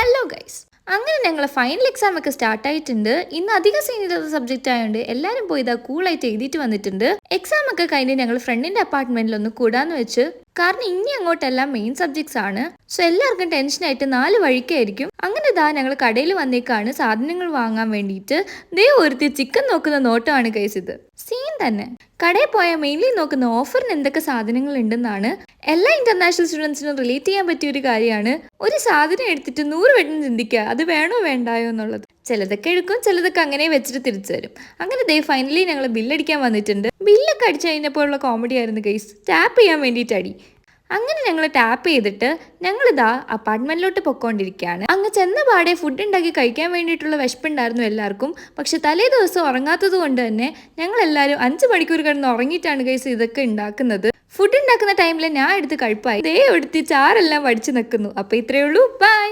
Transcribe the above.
Hello guys, അങ്ങനെ ഞങ്ങൾ final exam ഒക്കെ സ്റ്റാർട്ട് ആയിട്ടുണ്ട്. ഇന്ന് അധികം സീനിയർ സബ്ജക്റ്റ് ആയതുകൊണ്ട് എല്ലാവരും പോയി ഇതാ കൂളായിട്ട് എഴുതിയിട്ട് വന്നിട്ടുണ്ട്. എക്സാം ഒക്കെ കഴിഞ്ഞ് ഞങ്ങൾ ഫ്രണ്ടിന്റെ അപ്പാർട്ട്മെന്റിൽ ഒന്ന് കൂടാന്ന് വെച്ച്. കാരണം ഇനി അങ്ങോട്ടെല്ലാം മെയിൻ സബ്ജക്ട്സ് ആണ്. സോ എല്ലാവർക്കും ടെൻഷനായിട്ട് 4 വഴിക്കായിരിക്കും. അങ്ങനെ ഇതാ ഞങ്ങൾ കടയിൽ വന്നേക്കാണ് സാധനങ്ങൾ വാങ്ങാൻ വേണ്ടിയിട്ട്. ദേ ഒരുത്തി ചിക്കൻ നോക്കുന്ന നോട്ടമാണ് ഗൈസ്. ഇത് സീൻ തന്നെ. കടയിൽ പോയാൽ മെയിൻലി നോക്കുന്ന ഓഫറിന് എന്തൊക്കെ സാധനങ്ങൾ ഉണ്ടെന്നാണ്. എല്ലാ ഇന്റർനാഷണൽ സ്റ്റുഡൻസിനും റിലേറ്റ് ചെയ്യാൻ പറ്റിയ ഒരു കാര്യമാണ്. ഒരു സാധനം എടുത്തിട്ട് 100 വട്ടം ചിന്തിക്കുക അത് വേണോ വേണ്ടായോ എന്നുള്ളത്. ചിലതൊക്കെ എടുക്കും, ചിലതൊക്കെ അങ്ങനെ വെച്ചിട്ട് തിരിച്ചു തരും. അങ്ങനെ ദേ ഫൈനലി ഞങ്ങൾ ബില്ലടിക്കാൻ വന്നിട്ടുണ്ട്. ബില്ലൊക്കെ അടിച്ചു കഴിഞ്ഞപ്പോഴുള്ള കോമഡി ആയിരുന്നു ഗൈസ്. ടാപ്പ് ചെയ്യാൻ വേണ്ടിയിട്ട് അടി. അങ്ങനെ ഞങ്ങൾ ടാപ്പ് ചെയ്തിട്ട് ഞങ്ങളിതാ അപ്പാർട്ട്മെന്റിലോട്ട് പൊക്കോണ്ടിരിക്കുകയാണ്. അങ്ങ് ചെന്ന പാടെ ഫുഡ് ഉണ്ടാക്കി കഴിക്കാൻ വേണ്ടിയിട്ടുള്ള വിശപ്പുണ്ടായിരുന്നു എല്ലാവർക്കും. പക്ഷെ തലേ ദിവസം ഉറങ്ങാത്തത് കൊണ്ട് തന്നെ ഞങ്ങൾ എല്ലാവരും 5 മണിക്കൂർ കിടന്ന് ഉറങ്ങിയിട്ടാണ് ഗൈസ് ഇതൊക്കെ ഉണ്ടാക്കുന്നത്. ഫുഡ് ഉണ്ടാക്കുന്ന ടൈമിൽ ഞാൻ എടുത്ത് കഴിപ്പായി. ദേ എടുത്ത് ചാറെല്ലാം വടിച്ചു നിൽക്കുന്നു. അപ്പോൾ ഇത്രയേ ഉള്ളൂ. ബൈ.